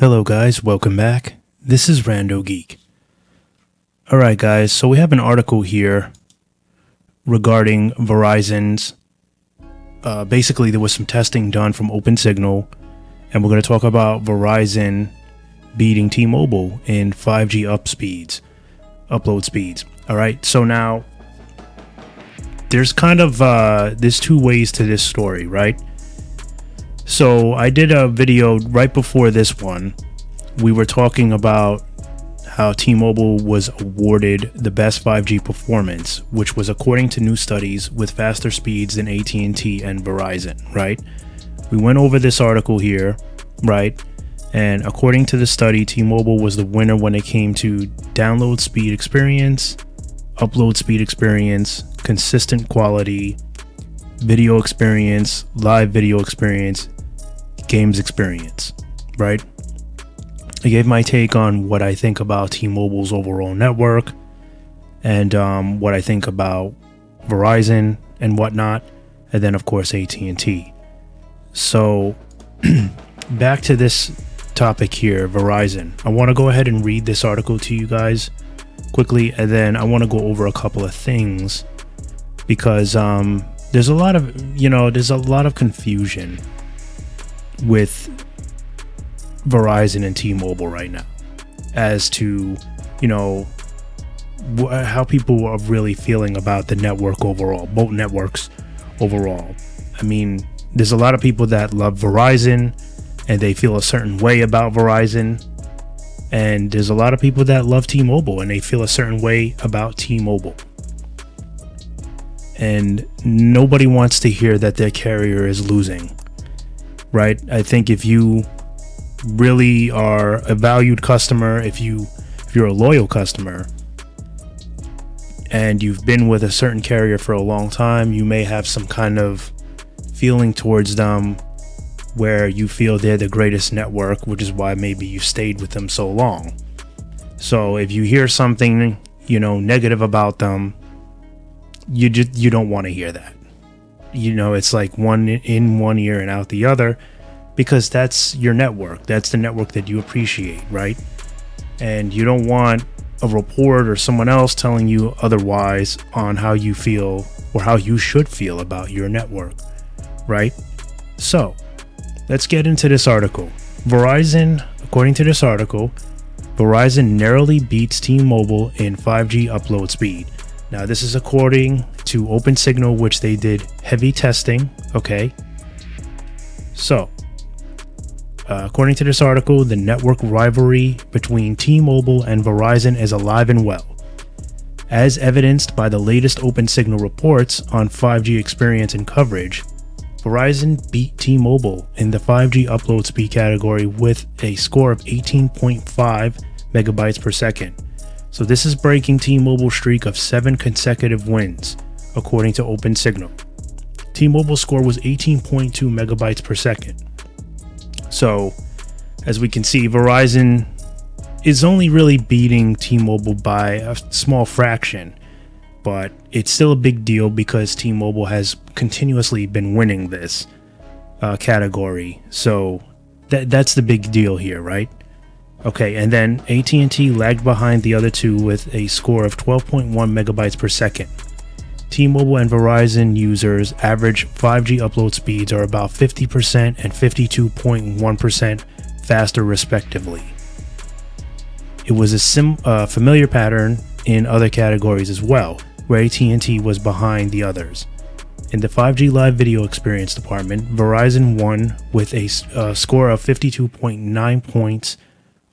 Hello guys, welcome back. This is RandoGEEK. Alright guys, so we have an article here regarding Verizon's, basically there was some testing done from OpenSignal, and we're going to talk about Verizon beating T-Mobile in 5G upload speeds. Alright, so now there's kind of, there's two ways to this story, right? So I did a video right before this one. We were talking about how T-Mobile was awarded the best 5G performance, which was according to new studies with faster speeds than AT&T and Verizon, right? We went over this article here, right? And according to the study, T-Mobile was the winner when it came to download speed experience, upload speed experience, consistent quality, video experience, live video experience, games experience, right? I gave my take on what I think about T-Mobile's overall network and what I think about Verizon and whatnot, and then of course AT&T. So back to this topic here, Verizon. I want to go ahead and read this article to you guys quickly, and then I want to go over a couple of things because there's a lot of confusion with Verizon and T-Mobile right now as to, how people are really feeling about the network overall, both networks overall. I mean, there's a lot of people that love Verizon and they feel a certain way about Verizon, and there's a lot of people that love T-Mobile and they feel a certain way about T-Mobile. And nobody wants to hear that their carrier is losing. Right? I think if you really are a valued customer, if you're a loyal customer and you've been with a certain carrier for a long time, you may have some kind of feeling towards them where you feel they're the greatest network, which is why maybe you stayed with them so long. So if you hear something, negative about them, you don't want to hear that. It's like one in one ear and out the other, because that's your network. That's the network that you appreciate, right? And you don't want a report or someone else telling you otherwise on how you feel or how you should feel about your network, right? So let's get into this article. Verizon, according to this article, Verizon narrowly beats T-Mobile in 5G upload speed. Now, this is according to OpenSignal, which they did heavy testing, okay? So, according to this article, the network rivalry between T-Mobile and Verizon is alive and well. As evidenced by the latest OpenSignal reports on 5G experience and coverage, Verizon beat T-Mobile in the 5G upload speed category with a score of 18.5 megabytes per second. So this is breaking T-Mobile's streak of 7 consecutive wins, according to OpenSignal. T-Mobile's score was 18.2 megabytes per second. So, as we can see, Verizon is only really beating T-Mobile by a small fraction, but it's still a big deal because T-Mobile has continuously been winning this category. So that's the big deal here, right? Okay, and then AT&T lagged behind the other two with a score of 12.1 megabytes per second. T-Mobile and Verizon users' average 5G upload speeds are about 50% and 52.1% faster respectively. It was a familiar pattern in other categories as well, where AT&T was behind the others. In the 5G live video experience department, Verizon won with a score of 52.9 points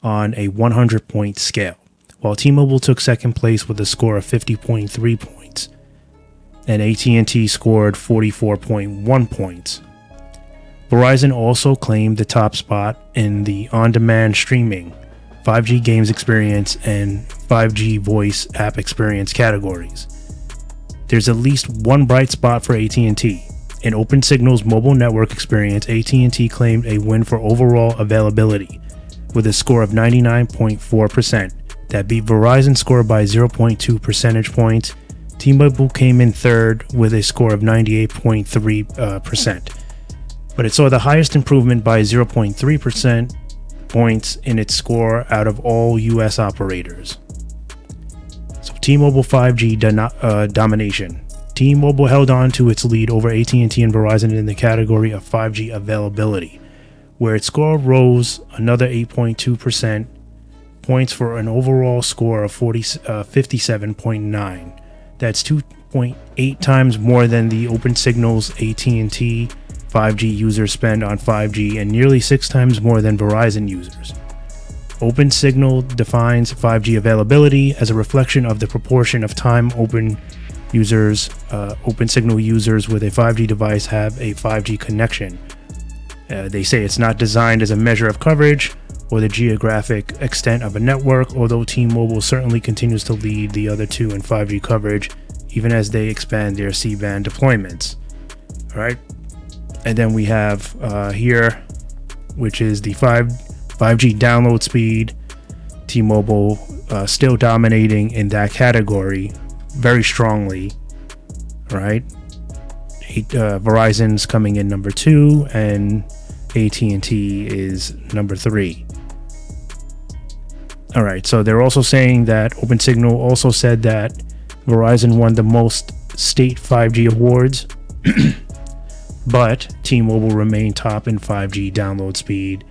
on a 100-point scale, while T-Mobile took second place with a score of 50.3 points, and AT&T scored 44.1 points. Verizon also claimed the top spot in the on-demand streaming, 5G games experience, and 5G voice app experience categories. There's at least one bright spot for AT&T. In OpenSignal's mobile network experience, AT&T claimed a win for overall availability, with a score of 99.4%. That beat Verizon's score by 0.2 percentage points. T-Mobile came in third with a score of 98.3%. But it saw the highest improvement by 0.3% points in its score out of all US operators. So T-Mobile 5G domination. T-Mobile held on to its lead over AT&T and Verizon in the category of 5G availability, where its score rose another 8.2% points for an overall score of 57.9. That's 2.8 times more than the Opensignal's AT&T 5G users spend on 5G and nearly 6 times more than Verizon users. Opensignal defines 5G availability as a reflection of the proportion of time Opensignal users with a 5G device have a 5G connection. They say it's not designed as a measure of coverage or the geographic extent of a network, although T-Mobile certainly continues to lead the other two in 5G coverage, even as they expand their C-band deployments. All right. And then we have here, which is the 5G download speed. T-Mobile still dominating in that category very strongly. All right. Verizon's coming in number 2 and AT&T is number 3. All right, so they're also saying that Opensignal also said that Verizon won the most state 5G awards, but T-Mobile remained top in 5G download speed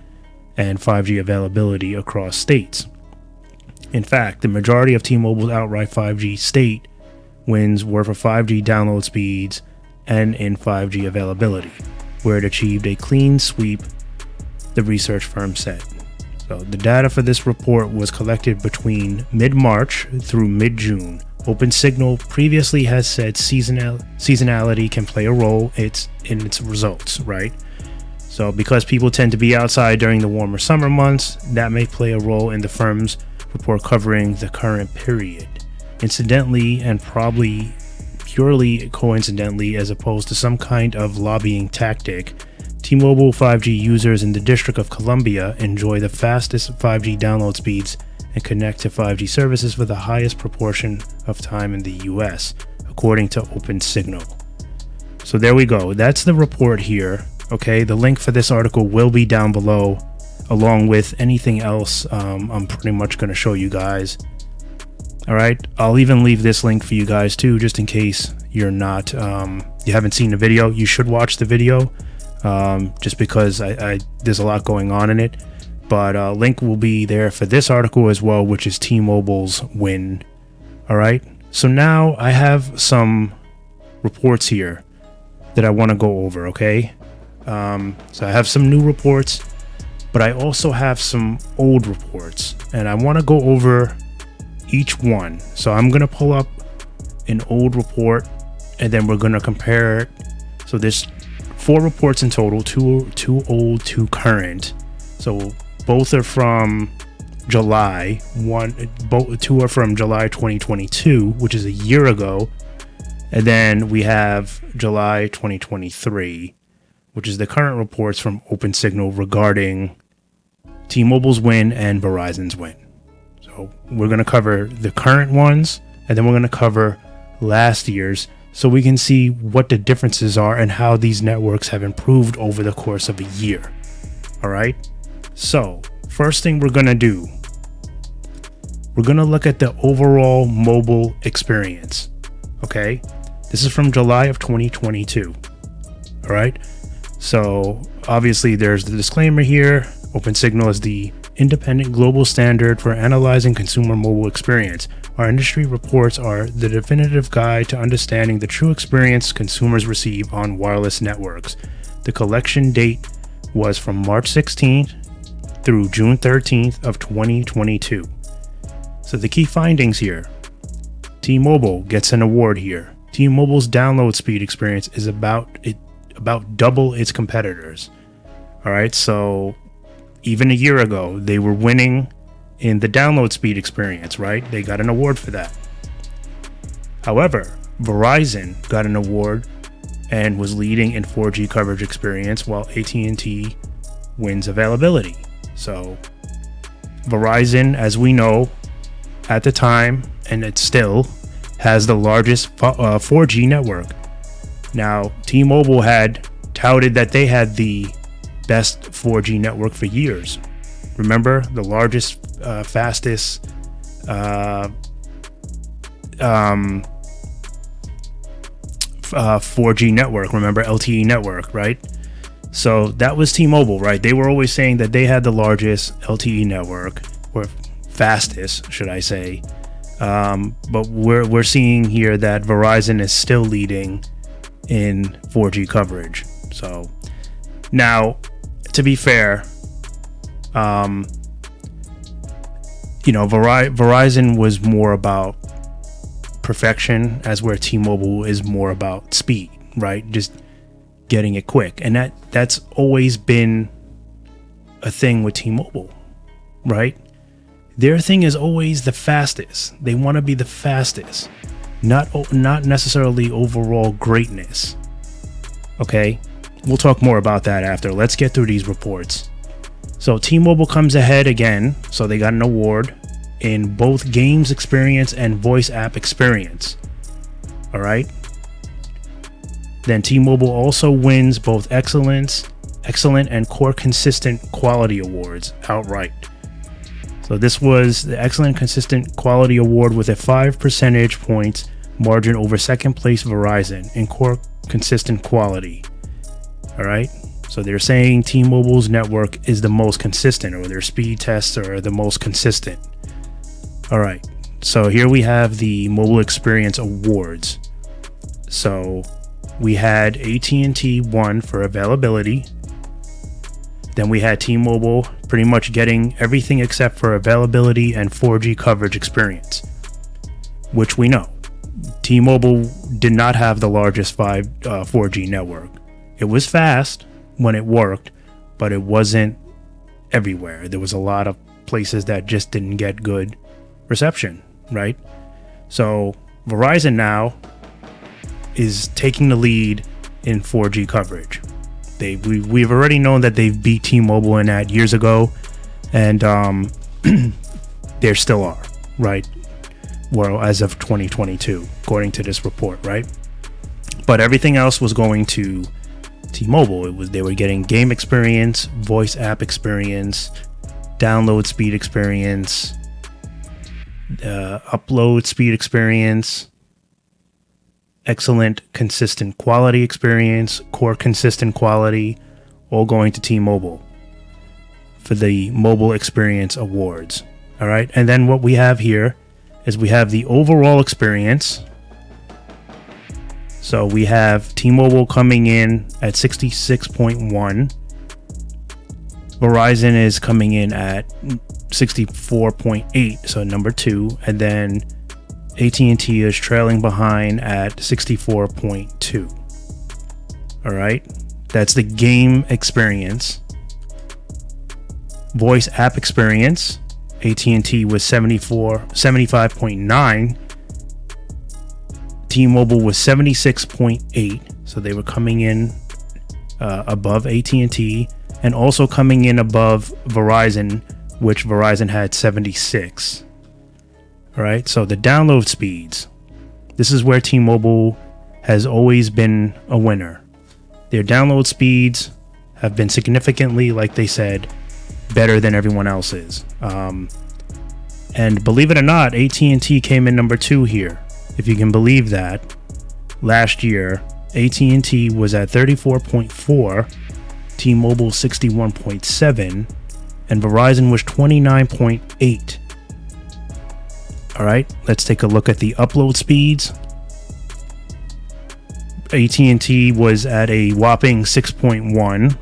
and 5G availability across states. In fact, the majority of T-Mobile's outright 5G state wins were for 5G download speeds and in 5G availability, where it achieved a clean sweep, the research firm said. So the data for this report was collected between mid-March through mid-June. Opensignal previously has said seasonality can play a role in its results, right? So because people tend to be outside during the warmer summer months, that may play a role in the firm's report covering the current period. Incidentally, and probably purely coincidentally, as opposed to some kind of lobbying tactic, T-Mobile 5G users in the District of Columbia enjoy the fastest 5G download speeds and connect to 5G services for the highest proportion of time in the US, according to Opensignal. So there we go. That's the report here. Okay, the link for this article will be down below, along with anything else I'm pretty much going to show you guys. All right, I'll even leave this link for you guys too, just in case you're not, you haven't seen the video. You should watch the video, just because there's a lot going on in it. But link will be there for this article as well, which is T-Mobile's win. All right, so now I have some reports here that I want to go over. Okay, so I have some new reports, but I also have some old reports, and I want to go over each one. So I'm going to pull up an old report and then we're going to compare it. So there's 4 reports in total, two old, 2 current. So both are from July. 2 are from July 2022, which is a year ago. And then we have July 2023, which is the current reports from Opensignal regarding T-Mobile's win and Verizon's win. So we're going to cover the current ones, and then we're going to cover last year's, so we can see what the differences are and how these networks have improved over the course of a year. All right. So first thing we're going to do, we're going to look at the overall mobile experience. Okay. This is from July of 2022. All right. So obviously there's the disclaimer here. Opensignal is the independent global standard for analyzing consumer mobile experience. Our industry reports are the definitive guide to understanding the true experience consumers receive on wireless networks. The collection date was from March 16th through June 13th of 2022. So the key findings here. T-Mobile gets an award here. T-Mobile's download speed experience is about double its competitors. All right, so even a year ago, they were winning in the download speed experience, right? They got an award for that. However, Verizon got an award and was leading in 4G coverage experience, while AT&T wins availability. So Verizon, as we know, at the time, and it still has the largest 4G network. Now, T-Mobile had touted that they had the best 4G network for years. Remember, the largest, fastest 4G network. Remember, LTE network, right? So that was T-Mobile, right? They were always saying that they had the largest LTE network, or fastest, should I say. But we're seeing here that Verizon is still leading in 4G coverage. So now, to be fair, Verizon was more about perfection, as where T-Mobile is more about speed, right? Just getting it quick. And that's always been a thing with T-Mobile, right? Their thing is always the fastest. They want to be the fastest, not necessarily overall greatness. Okay, we'll talk more about that after. Let's get through these reports. So T-Mobile comes ahead again. So they got an award in both games experience and voice app experience. All right. Then T-Mobile also wins both excellent and core consistent quality awards outright. So this was the Excellent Consistent Quality Award with a 5 percentage points margin over second place Verizon in core consistent quality. All right. So they're saying T-Mobile's network is the most consistent, or their speed tests are the most consistent. All right. So here we have the Mobile Experience Awards. So we had AT&T won for availability. Then we had T-Mobile pretty much getting everything except for availability and 4G coverage experience, which we know. T-Mobile did not have the largest 4G network. It was fast when it worked, but it wasn't everywhere. There was a lot of places that just didn't get good reception, right? So Verizon now is taking the lead in 4G coverage. We've already known that they've beat T-Mobile in that years ago, and there still are, right? Well, as of 2022, according to this report, right? But everything else was going to T-Mobile. They were getting game experience, voice app experience, download speed experience, upload speed experience, excellent consistent quality experience, core consistent quality, all going to T-Mobile for the Mobile Experience Awards. All right. And then what we have here is we have the overall experience. So we have T-Mobile coming in at 66.1. Verizon is coming in at 64.8, so number 2, and then AT&T is trailing behind at 64.2. All right, that's the game experience. Voice app experience, AT&T was 75.9. T-Mobile was 76.8, so they were coming in above AT&T, and also coming in above Verizon, which Verizon had 76. All right, so the download speeds. This is where T-Mobile has always been a winner. Their download speeds have been significantly, like they said, better than everyone else's. And believe it or not, AT&T came in number 2 here. If you can believe that, last year, AT&T was at 34.4, T-Mobile 61.7, and Verizon was 29.8. All right, let's take a look at the upload speeds. AT&T was at a whopping 6.1,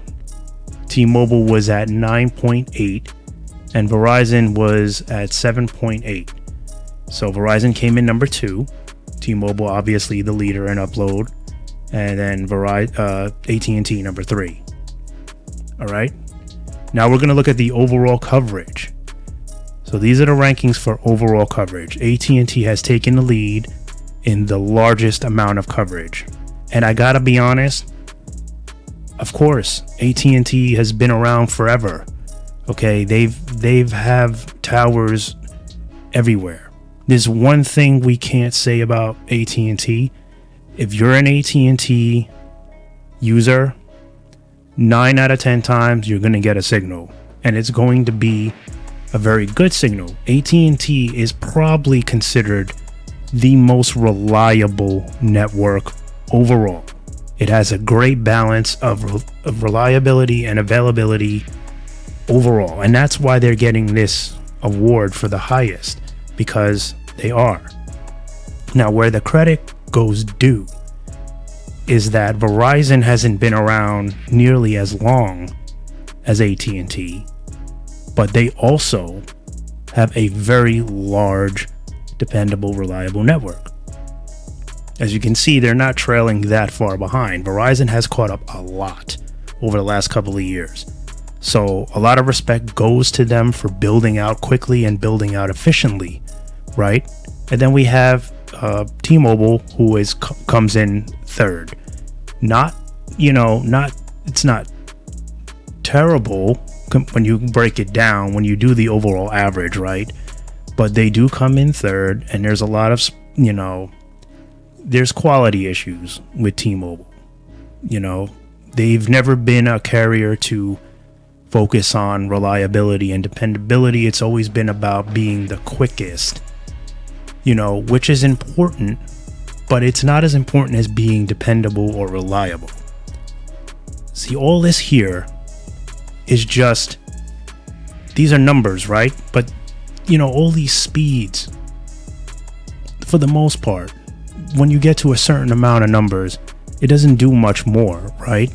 T-Mobile was at 9.8, and Verizon was at 7.8. So Verizon came in number 2, T-Mobile obviously the leader in upload, and then AT&T number 3. All right, now we're going to look at the overall coverage. So these are the rankings for overall coverage. AT&T has taken the lead in the largest amount of coverage. And I gotta be honest, of course, AT&T has been around forever. Okay, they've have towers everywhere. There's one thing we can't say about AT&T. If you're an AT&T user, 9 out of 10 times you're gonna get a signal. and it's going to be a very good signal. AT&T is probably considered the most reliable network overall. It has a great balance of reliability and availability overall, and that's why they're getting this award for the highest, because they are. Now, where the credit goes due is that Verizon hasn't been around nearly as long as AT&T, but they also have a very large, dependable, reliable network. As you can see, they're not trailing that far behind. Verizon has caught up a lot over the last couple of years. So a lot of respect goes to them for building out quickly and building out efficiently, right? And then we have T-Mobile, who comes in third. It's not terrible when you break it down, when you do the overall average, right? But they do come in third, and there's a lot of, there's quality issues with T-Mobile. They've never been a carrier to focus on reliability and dependability. It's always been about being the quickest, which is important, but it's not as important as being dependable or reliable. See, all this here is just, these are numbers, right? But, all these speeds, for the most part, when you get to a certain amount of numbers, it doesn't do much more, right?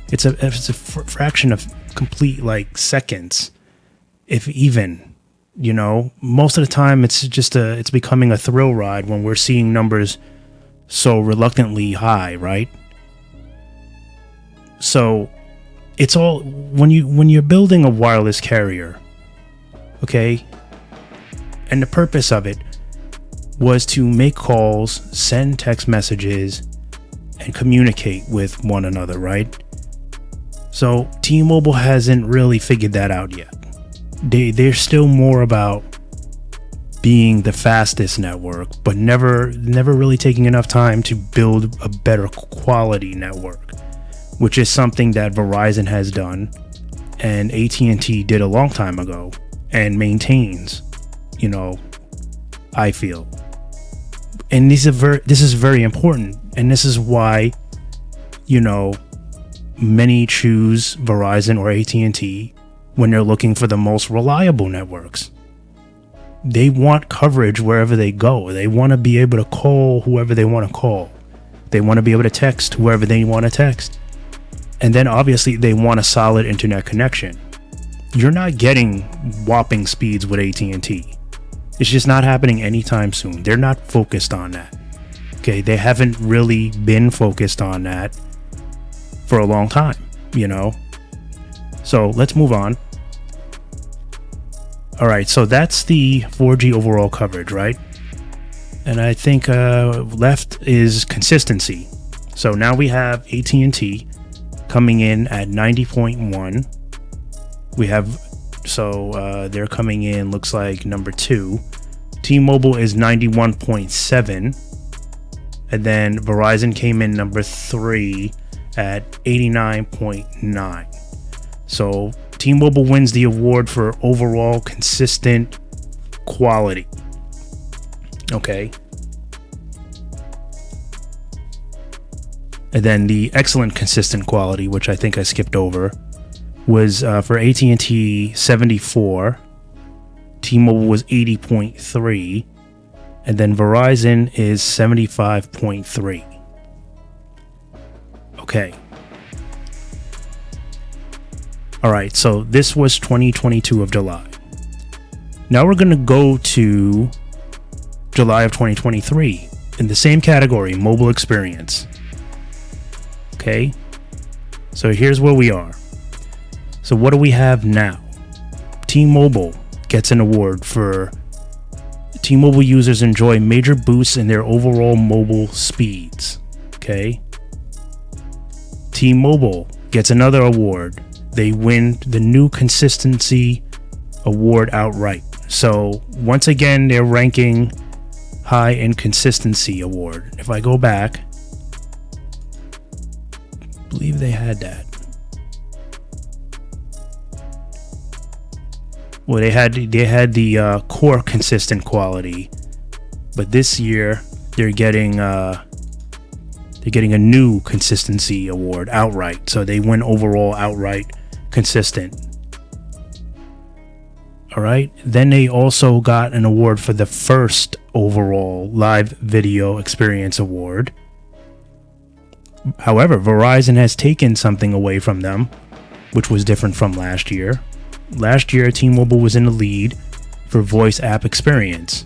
It's a fraction of complete seconds, if even. Most of the time it's becoming a thrill ride when we're seeing numbers so reluctantly high, right? So it's all, when you're building a wireless carrier, okay, and the purpose of it was to make calls, send text messages, and communicate with one another, right? So T-Mobile hasn't really figured that out yet. They're still more about being the fastest network, but never really taking enough time to build a better quality network, which is something that Verizon has done and AT&T did a long time ago and maintains, I feel. And this is very important, and this is why, many choose Verizon or AT&T when they're looking for the most reliable networks. They want coverage wherever they go. They want to be able to call whoever they want to call. They want to be able to text whoever they want to text. And then obviously they want a solid internet connection. You're not getting whopping speeds with AT&T. It's just not happening anytime soon. They're not focused on that. Okay, they haven't really been focused on that for a long time, So let's move on. All right, so that's the 4G overall coverage, right? And I think left is consistency. So now we have AT&T coming in at 90.1. We have, they're coming in, looks like number 2. T-Mobile is 91.7. And then Verizon came in number 3 at 89.9. So T-Mobile wins the award for overall consistent quality. Okay. And then the excellent consistent quality, which I think I skipped over, was for AT&T 74. T-Mobile was 80.3. And then Verizon is 75.3. Okay. All right, so this was 2022 of July. Now we're going to go to July of 2023 in the same category, mobile experience. Okay, so here's where we are. So what do we have now? T-Mobile gets an award for T-Mobile users enjoy major boosts in their overall mobile speeds. Okay. T-Mobile gets another award. They win the new consistency award outright. So once again, they're ranking high in consistency award. If I go back, I believe they had that. Well, they had the core consistent quality, but this year they're getting a new consistency award outright. So they win overall outright consistent. All right. Then they also got an award for the first overall live video experience award. However, Verizon has taken something away from them, which was different from last year. Last year, T-Mobile was in the lead for voice app experience.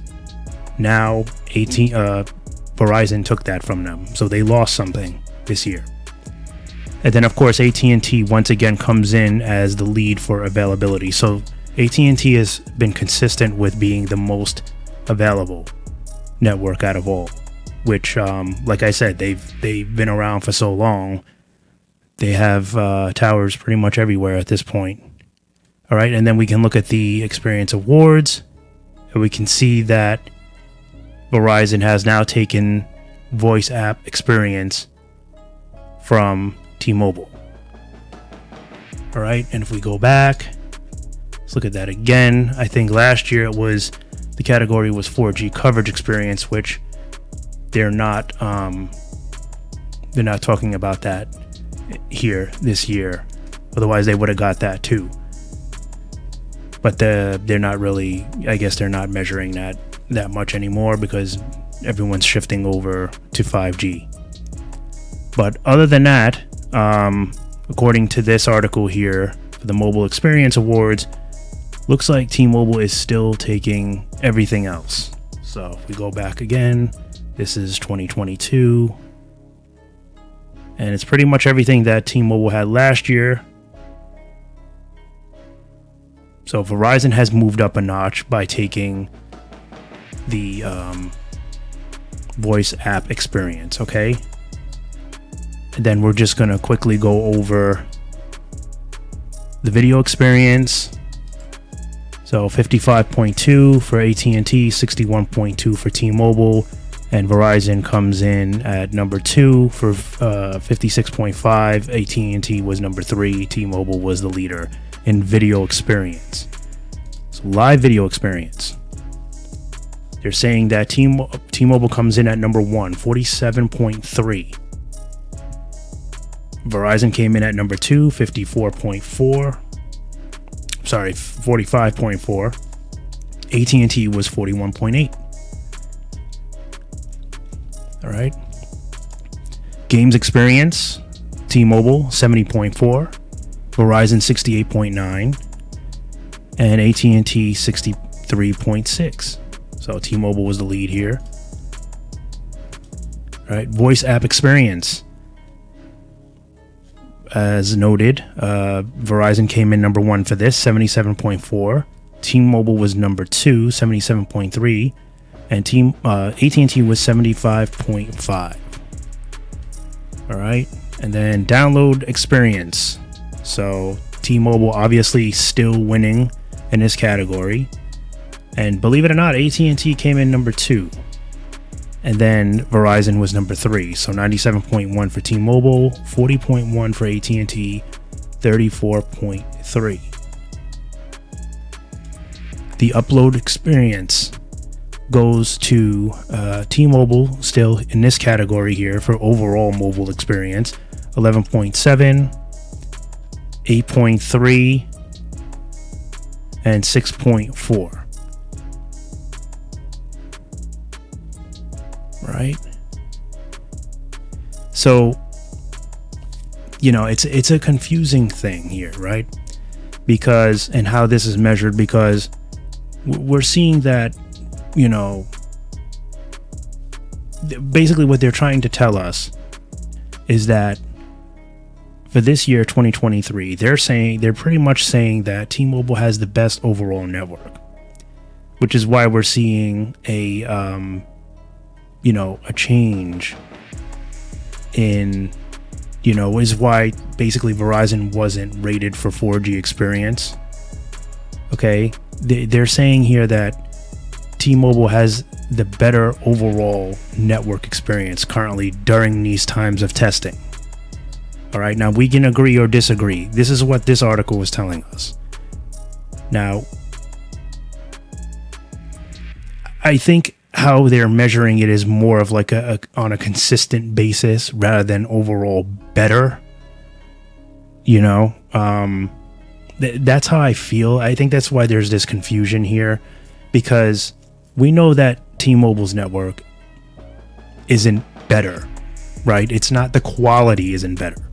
Now, Verizon took that from them, so they lost something this year. And then, of course, AT&T once again comes in as the lead for availability. So AT&T has been consistent with being the most available network out of all, which, like I said, they've been around for so long. They have towers pretty much everywhere at this point. All right, and then we can look at the experience awards, and we can see that Verizon has now taken voice app experience from T-Mobile. All right, and if we go back, let's look at that again. I think last year the category was 4G coverage experience, which they're not talking about that here this year. Otherwise, they would have got that too. But they're not really, I guess they're not measuring that much anymore because everyone's shifting over to 5G. But other than that, according to this article here for the Mobile Experience Awards, looks like T-Mobile is still taking everything else. So if we go back again, this is 2022. And it's pretty much everything that T-Mobile had last year. So Verizon has moved up a notch by taking the voice app experience, okay? And then we're just going to quickly go over the video experience. So 55.2 for AT&T, 61.2 for T-Mobile, and Verizon comes in at number 2 for 56.5. AT&T was number 3. T-Mobile was the leader in video experience. So live video experience. They're saying that T-Mobile comes in at number 1, 47.3. Verizon came in at number 2, 54.4. Sorry, 45.4. AT&T was 41.8. All right. Games experience, T-Mobile 70.4, Verizon 68.9, and AT&T 63.6. So T-Mobile was the lead here. All right. Voice app experience. As noted, Verizon came in number 1 for this, 77.4. T-Mobile was number 2, 77.3. And AT&T was 75.5. All right. And then download experience. So T-Mobile obviously still winning in this category. And believe it or not, AT&T came in number 2. And then Verizon was number 3. So 97.1 for T-Mobile, 40.1 for AT&T, 34.3. The upload experience goes to T-Mobile, still in this category here for overall mobile experience, 11.7, 8.3, and 6.4. Right? So, it's a confusing thing here, right? Because, and how this is measured, because we're seeing that, basically what they're trying to tell us is that for this year, 2023, they're pretty much saying that T-Mobile has the best overall network, which is why we're seeing a change in, is why basically Verizon wasn't rated for 4G experience. Okay. They're saying here that T-Mobile has the better overall network experience currently during these times of testing. All right. Now we can agree or disagree. This is what this article was telling us. Now, I think how they're measuring it is more of like on a consistent basis rather than overall better. You know, that's how I feel. I think that's why there's this confusion here, because we know that T-Mobile's network isn't better, right? It's not, the quality isn't better.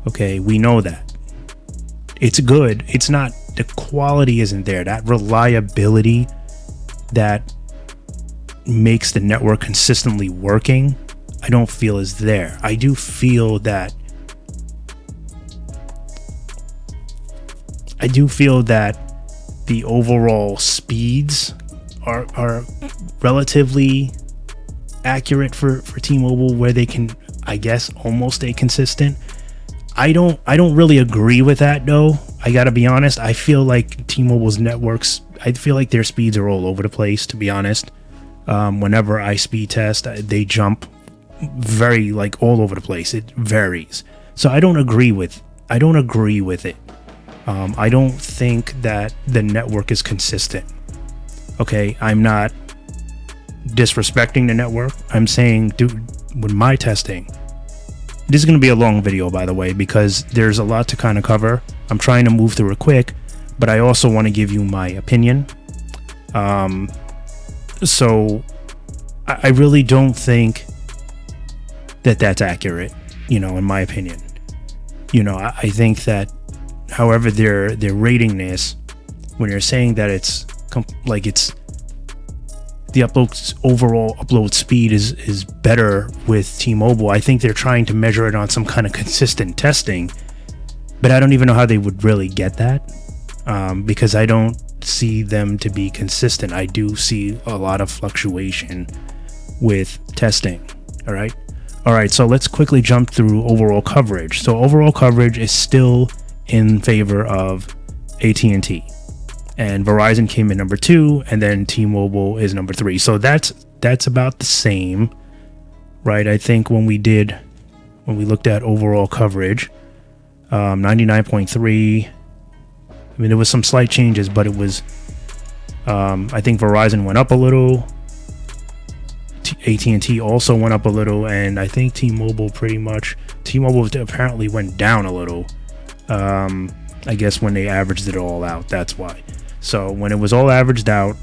Okay, we know that. It's good. It's not, the quality isn't there. That reliability that makes the network consistently working, I don't feel is there. I do feel that the overall speeds are relatively accurate for T-Mobile, where they can, I guess, almost stay consistent. I don't really agree with that though. I gotta be honest. I feel like T-Mobile's networks, I feel like their speeds are all over the place, to be honest. Whenever I speed test, they jump very, like, all over the place. It varies. So I don't agree with it. I don't think that the network is consistent. Okay, I'm not disrespecting the network. I'm saying, dude, with my testing, this is going to be a long video, by the way, because there's a lot to kind of cover. I'm trying to move through it quick, but I also want to give you my opinion. So I really don't think that that's accurate, you know, in my opinion. You know, I think that however they're rating this, when you're saying that it's the overall upload speed is better with T-Mobile, I think they're trying to measure it on some kind of consistent testing, but I don't even know how they would really get that, because I don't see them to be consistent. I do see a lot of fluctuation with testing. All right, so let's quickly jump through overall coverage. So overall coverage is still in favor of AT&T, and Verizon came in number 2, and then T-Mobile is number 3. So that's about the same, right? I think when we looked at overall coverage, 99.3. I mean, there was some slight changes, but it was, I think Verizon went up a little, AT&T also went up a little, and I think T-Mobile apparently went down a little. I guess when they averaged it all out, that's why. So when it was all averaged out,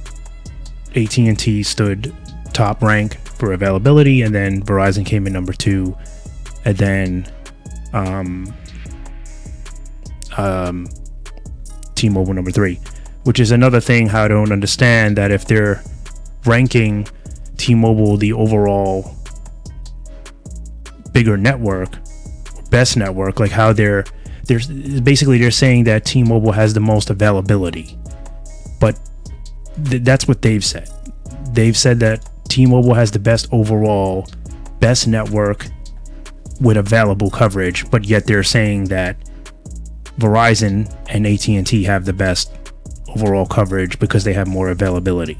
AT&T stood top rank for availability, and then Verizon came in number 2, and then T-Mobile number 3, which is another thing how I don't understand, that if they're ranking T-Mobile the overall bigger network, best network, like how they're saying that T-Mobile has the most availability, but that's what they've said. They've said that T-Mobile has the best network with available coverage, but yet they're saying that Verizon and AT&T have the best overall coverage because they have more availability.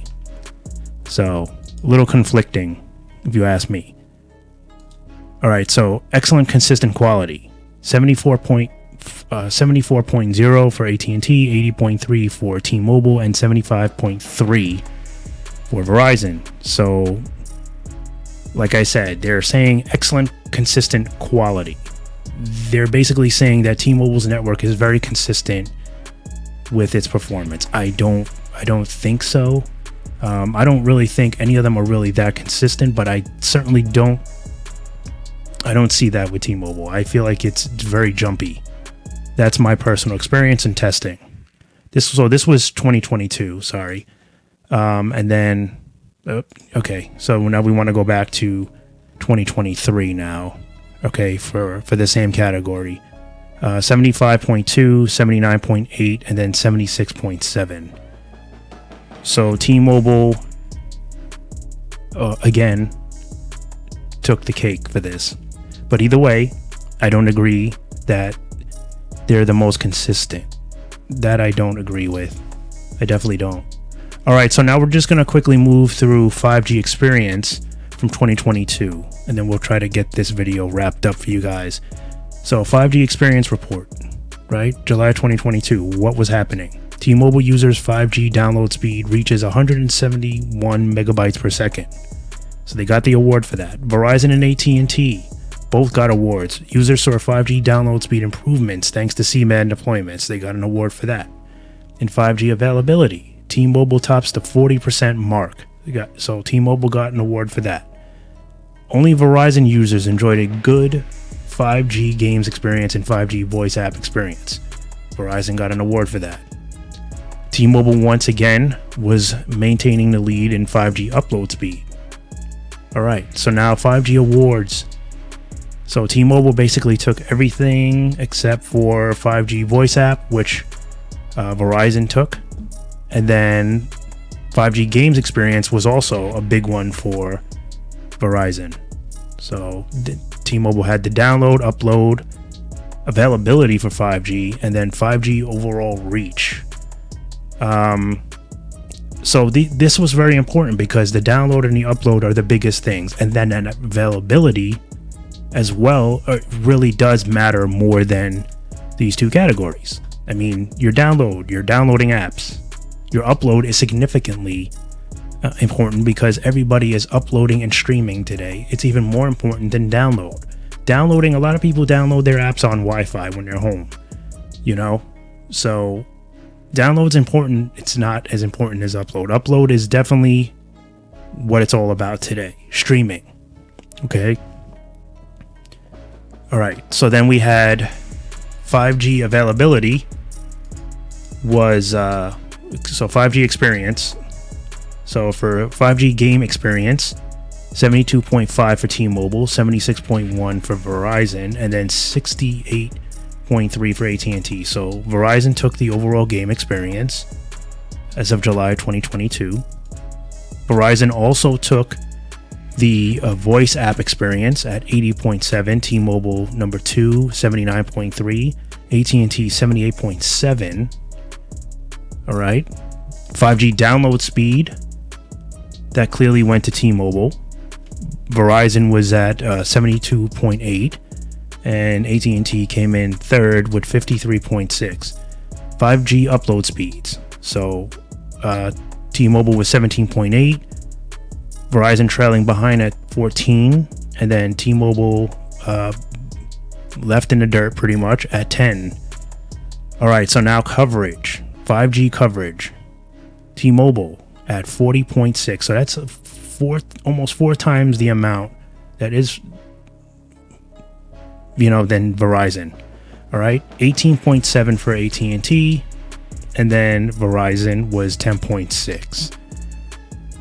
So a little conflicting, if you ask me. All right, so excellent consistent quality, 74.0 for AT&T, 80.3 for T-Mobile, and 75.3 for Verizon. So like I said, they're saying excellent consistent quality. They're basically saying that T-Mobile's network is very consistent with its performance. I don't think so. I don't really think any of them are really that consistent, but I certainly don't see that with T-Mobile. I feel like it's very jumpy. That's my personal experience in testing. This was 2022, sorry. And then okay, so now we want to go back to 2023 now. Okay, for the same category, 75.2, 79.8, and then 76.7. So T-Mobile, again, took the cake for this. But either way, I don't agree that they're the most consistent. That I don't agree with. I definitely don't. All right, so now we're just going to quickly move through 5G experience from 2022, and then we'll try to get this video wrapped up for you guys. So 5G experience report, right? July 2022, what was happening? T-Mobile users' 5G download speed reaches 171 megabytes per second. So they got the award for that. Verizon and AT&T both got awards. Users saw 5G download speed improvements thanks to C-band deployments. They got an award for that. In 5G availability, T-Mobile tops the 40% mark. So T-Mobile got an award for that. Only Verizon users enjoyed a good 5G games experience and 5G voice app experience. Verizon got an award for that. T-Mobile once again was maintaining the lead in 5G upload speed. Alright, so now 5G awards. So T-Mobile basically took everything except for 5G voice app, which Verizon took. And then 5G games experience was also a big one for Verizon. So T-Mobile had the download, upload, availability for 5G, and then 5G overall reach. So this was very important because the download and the upload are the biggest things, and then that availability as well really does matter more than these two categories. I mean, you're downloading apps. Your upload is significantly important because everybody is uploading and streaming today. It's even more important than download. Downloading, a lot of people download their apps on Wi-Fi when they're home, so download's important. It's not as important as upload. Upload is definitely what it's all about today. Streaming. Okay. All right. So then we had 5G availability was 5G experience. So for 5G game experience, 72.5 for T-Mobile, 76.1 for Verizon, and then 68.3 for AT&T. So Verizon took the overall game experience as of July 2022. Verizon also took the voice app experience at 80.7, T-Mobile number 2, 79.3, AT&T 78.7. All right. 5G download speed, that clearly went to T-Mobile. Verizon was at 72.8, and AT&T came in third with 53.6. 5G upload speeds. So T-Mobile was 17.8, Verizon trailing behind at 14, and then T-Mobile left in the dirt pretty much at 10. All right, so now coverage. 5G coverage. T-Mobile at 40.6. So that's almost four times the amount that is, than Verizon. All right, 18.7 for AT&T, and then Verizon was 10.6.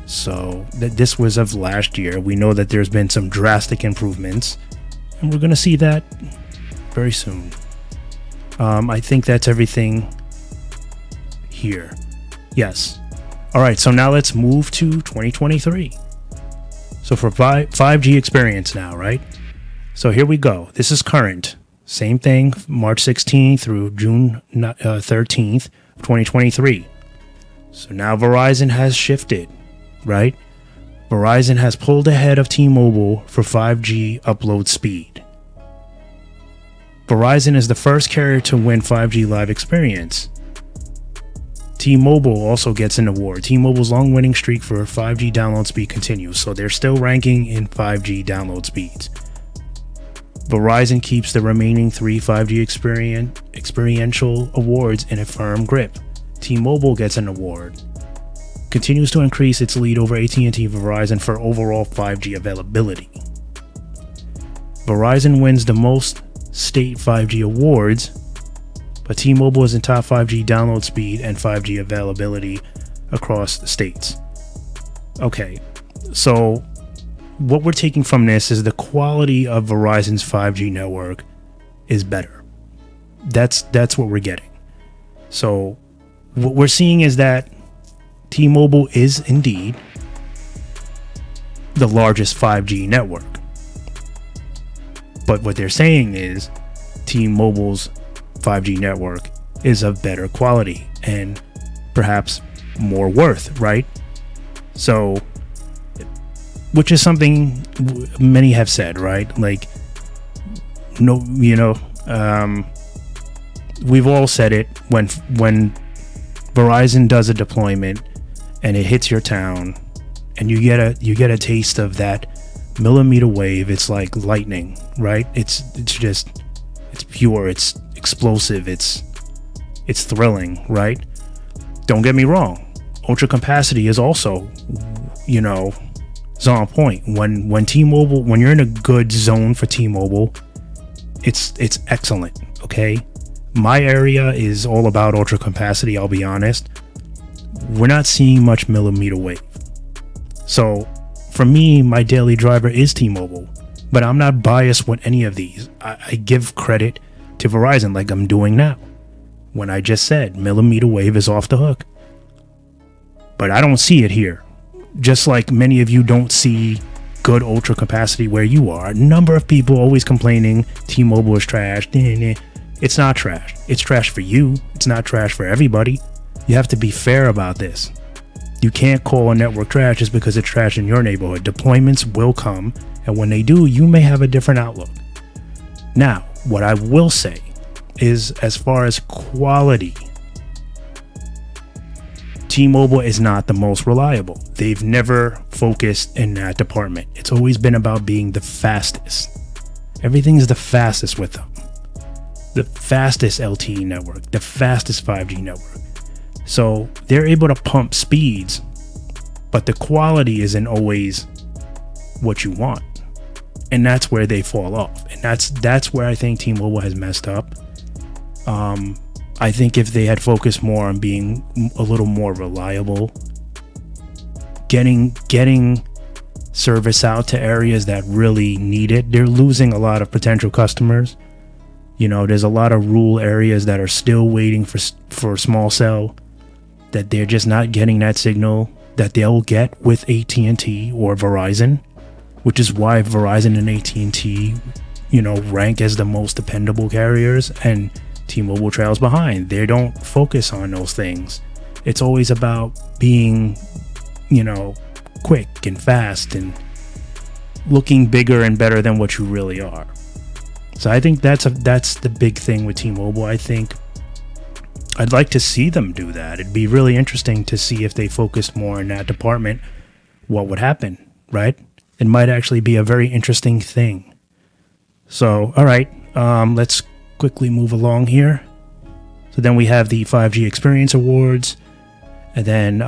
So this was of last year. We know that there's been some drastic improvements, and we're going to see that very soon. I think that's everything here. Yes. All right, so now let's move to 2023. So for 5G experience now, right? So here we go. This is current. Same thing, March 16th through June 13th, 2023. So now Verizon has shifted, right? Verizon has pulled ahead of T-Mobile for 5G upload speed. Verizon is the first carrier to win 5G live experience. T-Mobile also gets an award. T-Mobile's long winning streak for 5G download speed continues, so they're still ranking in 5G download speeds. Verizon keeps the remaining 3 5G experiential awards in a firm grip. T-Mobile gets an award. Continues to increase its lead over AT&T and Verizon for overall 5G availability. Verizon wins the most state 5G awards, but T-Mobile is in top 5G download speed and 5G availability across the states. Okay, so what we're taking from this is the quality of Verizon's 5G network is better. That's what we're getting. So what we're seeing is that T-Mobile is indeed the largest 5G network. But what they're saying is T-Mobile's 5G network is of better quality and perhaps more worth, right? So, which is something many have said, right? Like, we've all said it when Verizon does a deployment and it hits your town, and you get a taste of that millimeter wave. It's like lightning, right? It's pure, it's explosive, it's thrilling, right? Don't get me wrong, ultra capacity is also, it's on point. When T-Mobile, when you're in a good zone for T-Mobile, it's excellent. Okay, my area is all about ultra capacity. I'll be honest, we're not seeing much millimeter wave. So for me, my daily driver is T-Mobile, but I'm not biased with any of these. I give credit to Verizon, like I'm doing now, when I just said millimeter wave is off the hook. But I don't see it here. Just like many of you don't see good ultra capacity where you are. A number of people always complaining T-Mobile is trash. It's not trash. It's trash for you. It's not trash for everybody. You have to be fair about this. You can't call a network trash just because it's trash in your neighborhood. Deployments will come, and when they do, you may have a different outlook. Now, what I will say is, as far as quality, T-Mobile is not the most reliable. They've never focused in that department. It's always been about being the fastest. Everything's the fastest with them. The fastest LTE network, the fastest 5G network. So they're able to pump speeds, but the quality isn't always what you want. And that's where they fall off. And that's where I think T-Mobile has messed up. I think if they had focused more on being a little more reliable, getting service out to areas that really need it, they're losing a lot of potential customers. There's a lot of rural areas that are still waiting for small cell, that they're just not getting that signal that they'll get with AT&T or Verizon, which is why Verizon and AT&T, rank as the most dependable carriers, and T-Mobile trails behind. They don't focus on those things. It's always about being, quick and fast and looking bigger and better than what you really are. So I think that's the big thing with T-Mobile. I think I'd like to see them do that. It'd be really interesting to see if they focused more in that department, what would happen, right? It might actually be a very interesting thing. So, all right, let's quickly move along here. So then we have the 5G Experience Awards, and then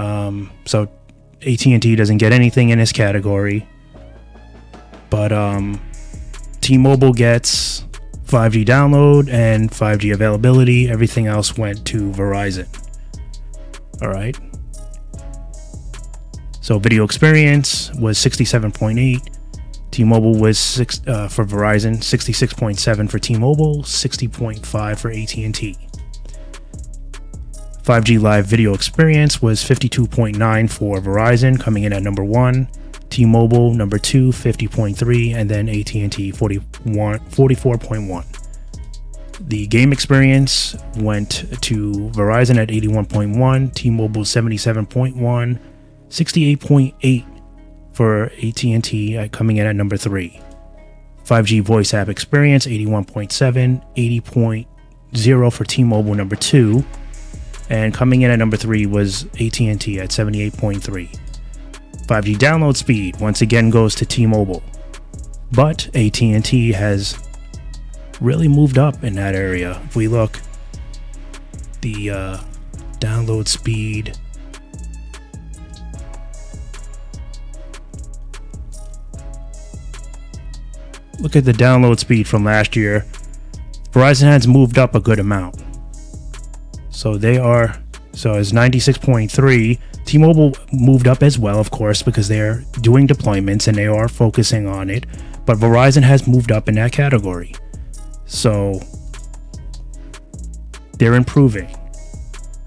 so AT&T doesn't get anything in this category, but T-Mobile gets 5G download and 5G availability. Everything else went to Verizon. All right. So video experience was 67.8. T-Mobile was for Verizon, 66.7 for T-Mobile, 60.5 for AT&T. 5G live video experience was 52.9 for Verizon, coming in at number 1. T-Mobile number 2, 50.3, and then AT&T 44.1. The game experience went to Verizon at 81.1, T-Mobile 77.1, 68.8 for AT&T, coming in at number 3. 5G voice app experience 81.7, 80.0 for T-Mobile number 2, and coming in at number 3 was AT&T at 78.3. 5G download speed once again goes to T-Mobile, but AT&T has really moved up in that area. If we look, the download speed, look at the download speed from last year. Verizon has moved up a good amount. So it's 96.3. T-Mobile moved up as well, of course, because they're doing deployments and they are focusing on it. But Verizon has moved up in that category. So they're improving.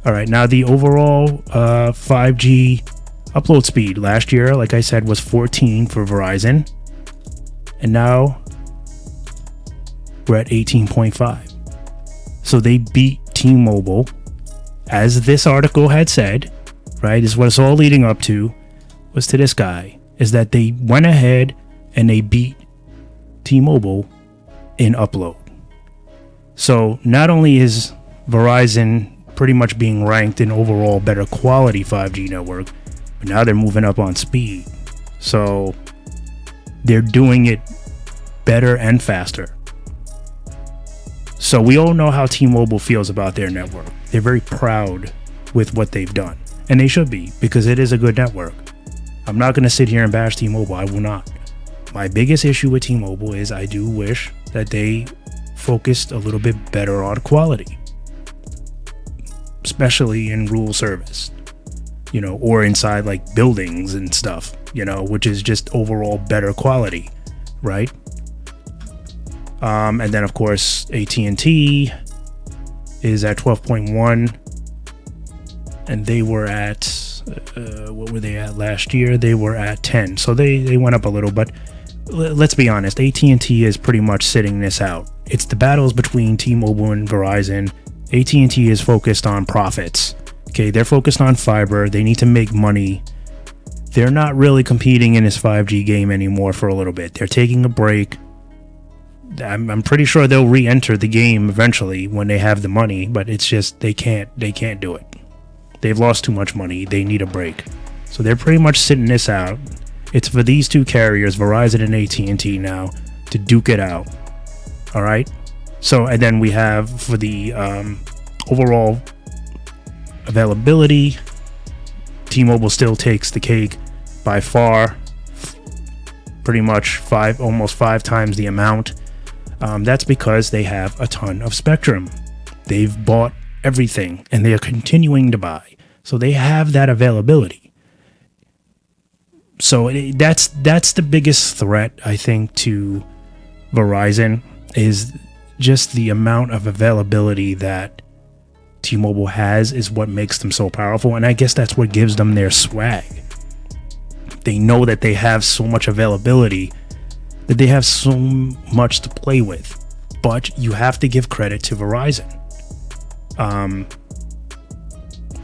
All right, now the overall 5G upload speed last year, like I said, was 14 for Verizon. And now we're at 18.5. So they beat T-Mobile, as this article had said, right? Is what it's all leading up to, was to this guy, is that they went ahead and they beat T-Mobile in upload. So not only is Verizon pretty much being ranked in overall better quality 5G network, but now they're moving up on speed. So they're doing it better and faster. So we all know how T-Mobile feels about their network. They're very proud with what they've done, and they should be, because it is a good network. I'm not going to sit here and bash T-Mobile. I will not. My biggest issue with T-Mobile is I do wish that they focused a little bit better on quality, especially in rural service, or inside like buildings and stuff, which is just overall better quality, right? And then of course AT&T is at 12.1, and they were at what were they at last year? They were at 10, so they went up a little. But let's be honest, AT&T is pretty much sitting this out. It's the battles between T-Mobile and Verizon. AT&T is focused on profits. Okay, they're focused on fiber. They need to make money. They're not really competing in this 5G game anymore for a little bit. They're taking a break. I'm pretty sure they'll re-enter the game eventually when they have the money, but it's just they can't do it. They've lost too much money. They need a break. So they're pretty much sitting this out. It's for these two carriers, Verizon and AT&T, now to duke it out. All right. So, and then we have for the overall availability, T-Mobile still takes the cake by far, pretty much almost five times the amount. That's because they have a ton of spectrum. They've bought everything and they are continuing to buy. So they have that availability. So that's the biggest threat, I think, to Verizon, is just the amount of availability that T-Mobile has is what makes them so powerful. And I guess that's what gives them their swag. They know that they have so much availability, that they have so much to play with. But you have to give credit to Verizon.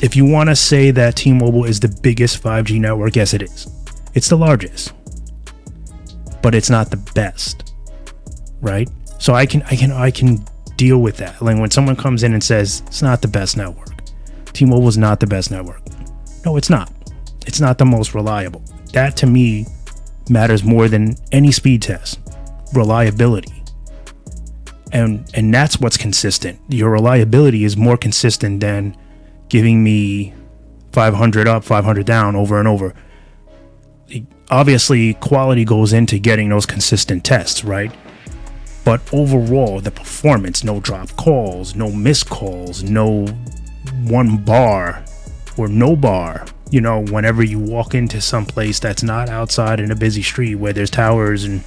If you want to say that T-Mobile is the biggest 5G network, yes, it is. It's the largest, but it's not the best, right? So I can deal with that. Like when someone comes in and says it's not the best network, T-Mobile is not the best network. No, it's not. It's not the most reliable. That to me matters more than any speed test. Reliability, and that's what's consistent. Your reliability is more consistent than giving me 500 up, 500 down over and over. Obviously, quality goes into getting those consistent tests, right? But overall, the performance, no drop calls, no missed calls, no one bar or no bar, whenever you walk into some place that's not outside in a busy street where there's towers and,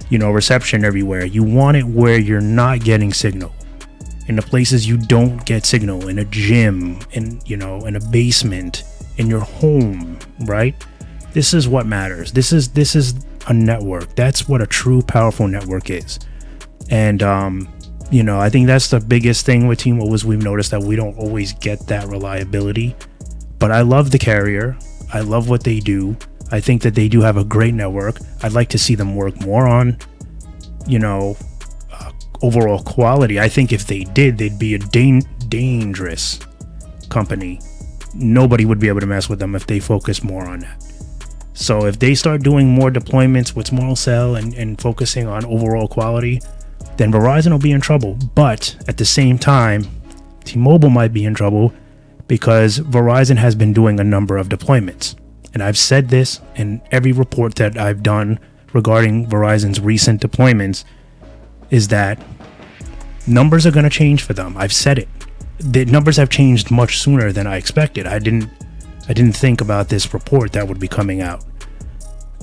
reception everywhere. You want it where you're not getting signal. In the places you don't get signal, in a gym, in a basement, in your home, right? This is what matters. This is a network. That's what a true powerful network is. And I think that's the biggest thing with T-Mobile is we've noticed that we don't always get that reliability. But I love the carrier. I love what they do. I think that they do have a great network. I'd like to see them work more on, overall quality. I think if they did, they'd be a dangerous company. Nobody would be able to mess with them if they focus more on that. So if they start doing more deployments with small cell and focusing on overall quality, then Verizon will be in trouble. But at the same time, T-Mobile might be in trouble because Verizon has been doing a number of deployments. And I've said this in every report that I've done regarding Verizon's recent deployments, is that numbers are going to change for them. I've said it. The numbers have changed much sooner than I expected. I didn't think about this report that would be coming out.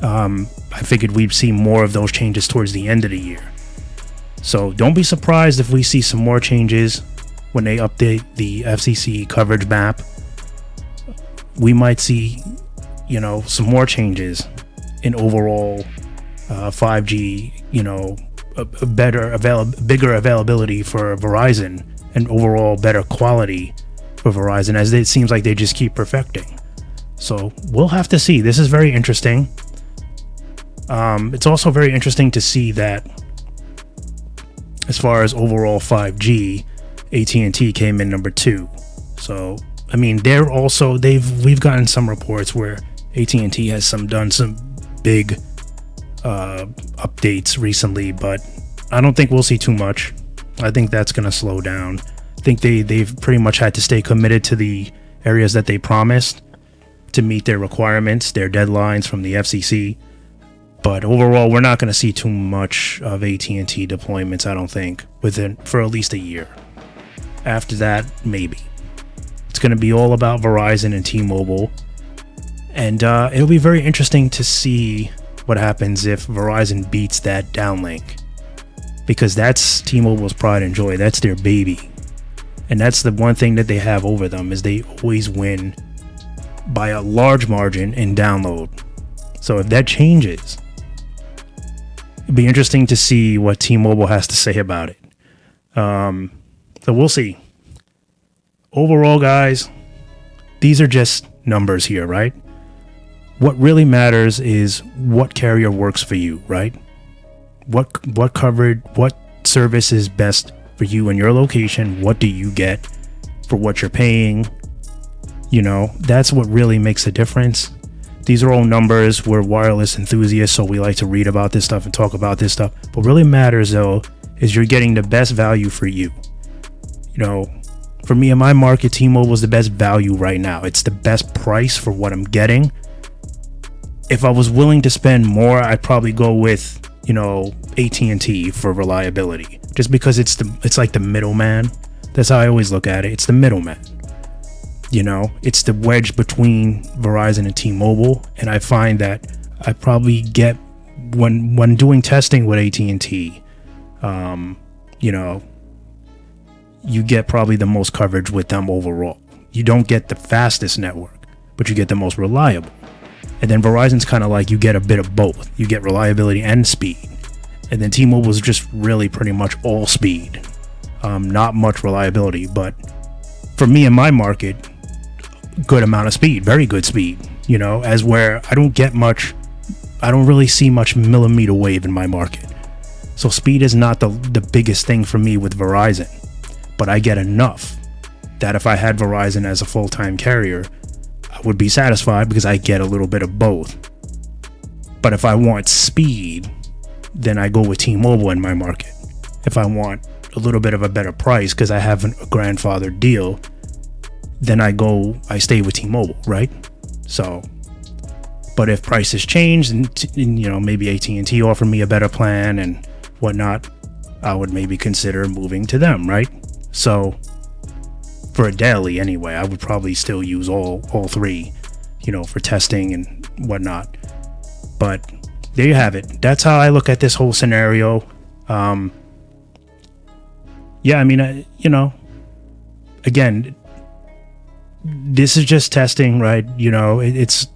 I figured we'd see more of those changes towards the end of the year. So don't be surprised if we see some more changes when they update the FCC coverage map. We might see, some more changes in overall 5G, a bigger availability for Verizon and overall better quality for Verizon, as it seems like they just keep perfecting. So we'll have to see. This is very interesting. It's also very interesting to see that as far as overall 5G, AT&T came in number 2. So I mean, we've gotten some reports where AT&T has done some big updates recently, but I don't think we'll see too much. I think that's going to slow down. I think they've pretty much had to stay committed to the areas that they promised to meet their requirements, their deadlines from the FCC. But overall, we're not going to see too much of AT&T deployments, I don't think, for at least a year. After that, maybe. It's going to be all about Verizon and T-Mobile. And it'll be very interesting to see what happens if Verizon beats that downlink. Because that's T-Mobile's pride and joy. That's their baby. And that's the one thing that they have over them, is they always win by a large margin in download. So if that changes, it'd be interesting to see what T-Mobile has to say about it. So we'll see. Overall, guys, these are just numbers here, right? What really matters is what carrier works for you, right? What coverage, what service is best for you in your location? What do you get for what you're paying? You know, that's what really makes a difference. These are all numbers. We're wireless enthusiasts, so we like to read about this stuff and talk about this stuff. What really matters, though, is you're getting the best value for you. You know, for me in my market, T-Mobile is the best value right now. It's the best price for what I'm getting. If I was willing to spend more, I'd probably go with, you know, AT&T for reliability, just because it's like the middleman. That's how I always look at it. It's the middleman. You know, it's the wedge between Verizon and T-Mobile, and I find that I probably get when doing testing with AT&T, you know, you get probably the most coverage with them overall. You don't get the fastest network, but you get the most reliable. And then Verizon's kind of like you get a bit of both. You get reliability and speed. And then T-Mobile is just really pretty much all speed. Not much reliability, but for me in my market, good amount of speed, very good speed, you know, as where I don't really see much millimeter wave in my market. So speed is not the biggest thing for me with Verizon, but I get enough that if I had Verizon as a full-time carrier, I would be satisfied because I get a little bit of both. But if I want speed, then I go with T-Mobile in my market. If I want a little bit of a better price because I have a grandfathered deal, then I stay with T-Mobile, right? So, but if prices change and you know, maybe AT&T offer me a better plan and whatnot, I would maybe consider moving to them, right? So for a daily anyway, I would probably still use all three, you know, for testing and whatnot. But there you have it. That's how I look at this whole scenario. Yeah, I mean, you know, again, this is just testing, right? You know, it's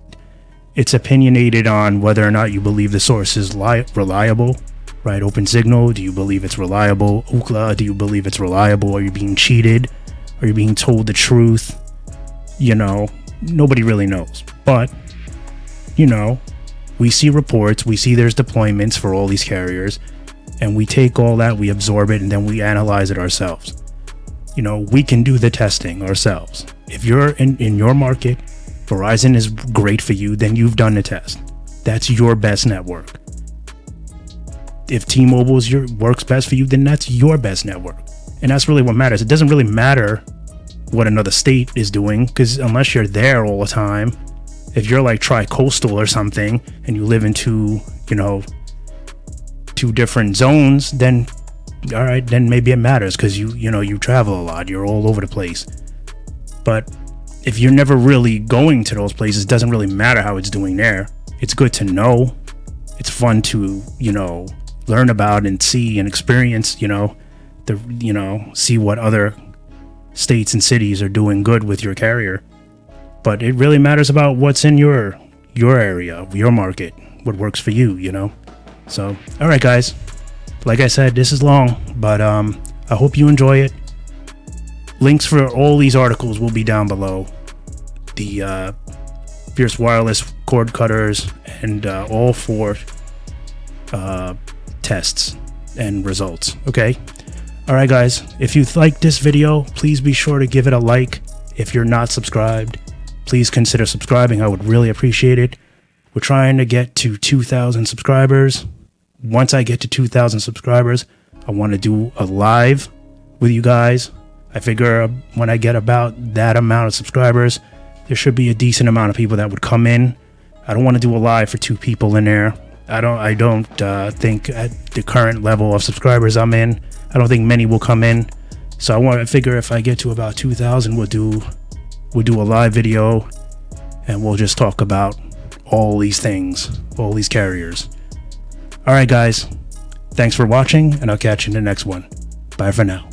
opinionated on whether or not you believe the source is reliable, right? OpenSignal, do you believe it's reliable? Ookla, do you believe it's reliable? Are you being cheated? Are you being told the truth? You know, nobody really knows. But, you know, we see reports, we see there's deployments for all these carriers, and we take all that, we absorb it, and then we analyze it ourselves. You know, we can do the testing ourselves. If you're in your market, Verizon is great for you, then you've done the test. That's your best network. If T-Mobile works best for you, then that's your best network. And that's really what matters. It doesn't really matter what another state is doing, because unless you're there all the time, if you're like tri-coastal or something and you live in two different zones, then all right, then maybe it matters because you travel a lot, you're all over the place. But if you're never really going to those places, it doesn't really matter how it's doing there. It's good to know. It's fun to, learn about and see and experience, see what other states and cities are doing good with your carrier. But it really matters about what's in your area, your market, what works for you, So, all right, guys. Like I said, this is long, but I hope you enjoy it. Links for all these articles will be down below. The Fierce Wireless cord cutters and all 4 tests and results. Okay. All right, guys. If you liked this video, please be sure to give it a like. If you're not subscribed, please consider subscribing. I would really appreciate it. We're trying to get to 2,000 subscribers. Once I get to 2,000 subscribers, I want to do a live with you guys. I figure when I get about that amount of subscribers, there should be a decent amount of people that would come in. I don't want to do a live for 2 people in there. I don't think at the current level of subscribers I'm in, I don't think many will come in. So I want to figure if I get to about 2,000, we'll do a live video, and we'll just talk about all these things, all these carriers. All right, guys. Thanks for watching, and I'll catch you in the next one. Bye for now.